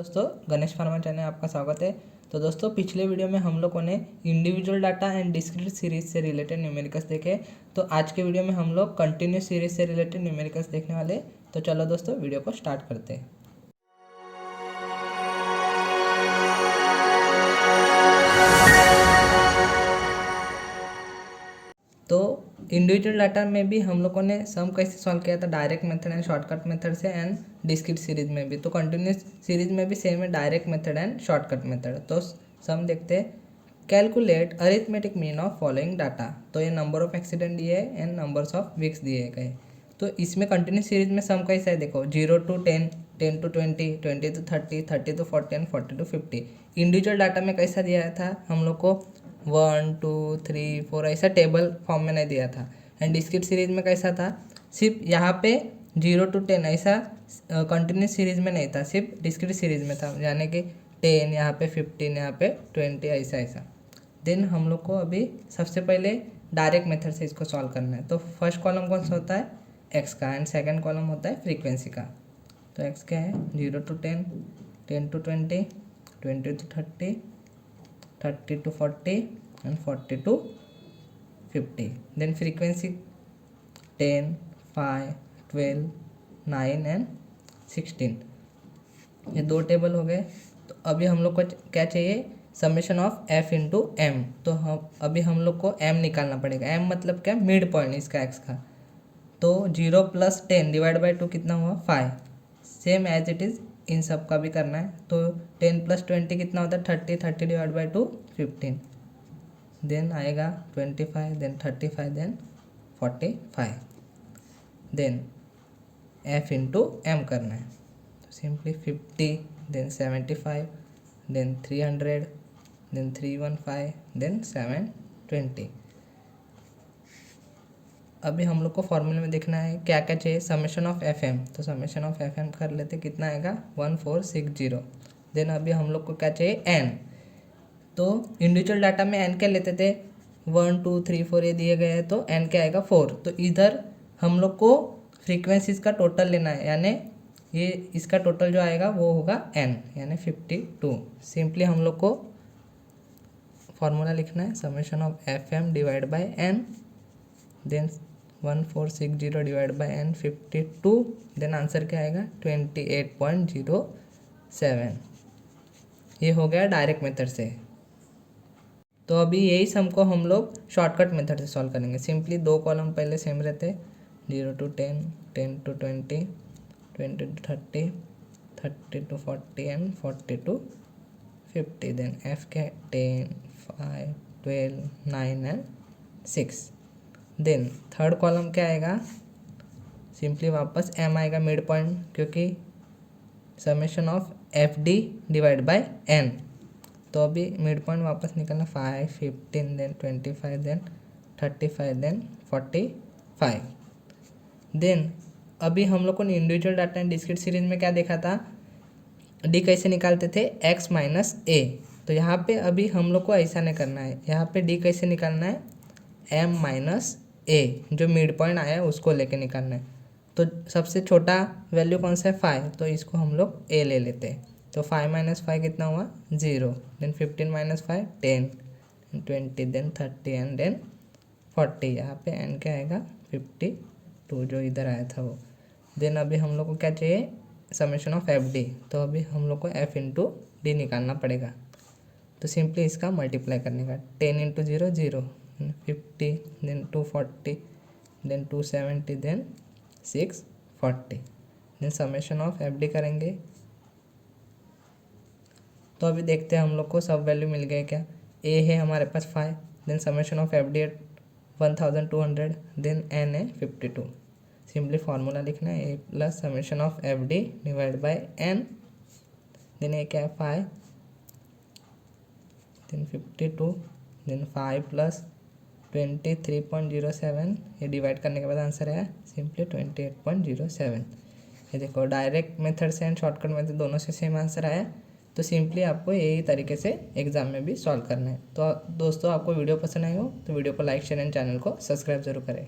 दोस्तों, Ganesh pharma channel में आपका स्वागत है। तो दोस्तों, पिछले वीडियो में हम लोगों ने individual data and discrete series से रिलेटेड न्यूमेरिकल्स देखे। तो आज के वीडियो में हम लोग कंटिन्यूस सीरीज से रिलेटेड न्यूमेरिकल्स देखने वाले। तो चलो दोस्तों, वीडियो को स्टार्ट करते हैं। तो इंडिविजुअल डाटा में भी हम लोगों ने सम कैसे सॉल्व किया था, direct method and shortcut method से, एंड डिस्क्रीट सीरीज में भी। तो कंटिन्यूस सीरीज में भी सेम है, direct method and shortcut method. तो सम देखते हैं। Calculate arithmetic mean of following data. तो ये नंबर ऑफ एक्सीडेंट दिए है एंड नंबर्स ऑफ वीक्स दिए गए। तो इसमें कंटिन्यूस सीरीज में सम कैसा है देखो, 0 to 10, 10 to 20, 20 to 30, 30 to 40 and 40 to 50। Individual data में कैसा दिया था हम लोग को, 1 2 3 4 ऐसा टेबल फॉर्म में नहीं दिया था। एंड डिस्क्रीट सीरीज में कैसा था, सिर्फ यहाँ पे 0 to 10 ऐसा कंटिन्यूस सीरीज में नहीं था, सिर्फ डिस्क्रीट सीरीज में था। यानी कि 10 यहाँ पे, 15 यहाँ पे, 20 ऐसा ऐसा। देन हम लोग को अभी सबसे पहले डायरेक्ट मेथड से इसको सॉल्व करना है। तो फर्स्ट कॉलम कौन सा होता है, एक्स का, एंड सेकेंड कॉलम होता है फ्रीक्वेंसी का। तो एक्स क्या है, 0 to 10, 10 to 20, 20 to 30, 30 to 40 and 40 to 50। Then frequency 10, 5, 12, 9 and 16। ये दो टेबल हो गए। तो अभी हम लोग को क्या चाहिए, summation of F into M. तो हम लोग को एम निकालना पड़ेगा। एम मतलब क्या, मिड पॉइंट इसका एक्स का। तो 0 + 10 डिवाइड बाई 2 कितना हुआ, 5। सेम एज इट इज़ इन सब का भी करना है। तो 10 + 20 कितना होता है, 30, 30 डिवाइड बाई 2 15। देन आएगा 25, then 35, then 45। Then F into M करना है। तो simply 50, then 75, then 300, then 315, then 720। अभी हम लोग को फॉर्मूले में देखना है क्या क्या चाहिए, समेशन ऑफ एफ एम। तो समेशन ऑफ एफ एम कर लेते, कितना आएगा, 1460। देन अभी हम लोग को क्या चाहिए, एन। तो इंडिविजुअल डाटा में एन क्या लेते थे, 1 2 3 4 ये दिए गए हैं। तो एन क्या आएगा, 4। तो इधर हम लोग को फ्रीक्वेंसीज का टोटल लेना है, यानी ये इसका टोटल जो आएगा वो होगा एन, यानी 52। सिंपली हम लोग को फॉर्मूला लिखना है, summation of F M divide by N, then 1460 divide by N 52। Then answer क्या आएगा, 28.07। ये हो गया डायरेक्ट मेथड से। तो अभी यही सम को हम लोग शॉर्टकट मेथड से सॉल्व करेंगे। सिंपली दो कॉलम पहले सेम रहते, 0 to 10, 10 to 20, 20 to 30, 30 to 40 and 40 to 50। Then F क्या, 10, 5, 12, 9 एंड 6। देन थर्ड कॉलम क्या आएगा, सिंपली वापस एम आएगा मिड पॉइंट, क्योंकि summation of F D divide by N. तो अभी मिड पॉइंट वापस निकलना, 5, 15, देन 25, देन 35, देन 45। देन अभी हम लोग को individual data and discrete series में क्या देखा था, डी कैसे निकालते थे, एक्स माइनस ए। तो यहाँ पे अभी हम लोग को ऐसा नहीं करना है, यहाँ पे डी कैसे निकालना है, एम माइनस ए, जो मिड पॉइंट आया है उसको लेके निकालना है। तो सबसे छोटा वैल्यू कौन सा है, 5। तो इसको हम लोग ए ले लेते हैं। तो 5 - 5 कितना हुआ, 0। Then 15 - 5 10, 20, then 30 and then 40। यहाँ पे एन क्या आएगा, 52, जो इधर आया था वो। देन अभी हम लोग को क्या चाहिए, समेशन ऑफ एफ डी। तो अभी हम लोग को एफ इंटू डी निकालना पड़ेगा। तो सिंपली इसका मल्टीप्लाई करने का, 10 × 0 0, 50, then 240, then 270, then 640। Then summation of F D करेंगे। तो अभी देखते हैं हम लोग को सब वैल्यू मिल गए क्या। ए है हमारे पास 5, then summation of F D 1200, then N है 52। सिंपली फार्मूला लिखना है, A plus summation of F D divide by N. Then A क्या है, 5, देन 52, देन 5 + 23.07। ये डिवाइड करने के बाद आंसर आया सिंपली 28.07। ये देखो, डायरेक्ट मेथड से एंड शॉर्टकट मेथड दोनों से सेम आंसर आया। तो सिंपली आपको यही तरीके से एग्जाम में भी सॉल्व करना है। तो दोस्तों, आपको वीडियो पसंद आई हो तो वीडियो को लाइक, शेयर एंड चैनल को सब्सक्राइब जरूर करें।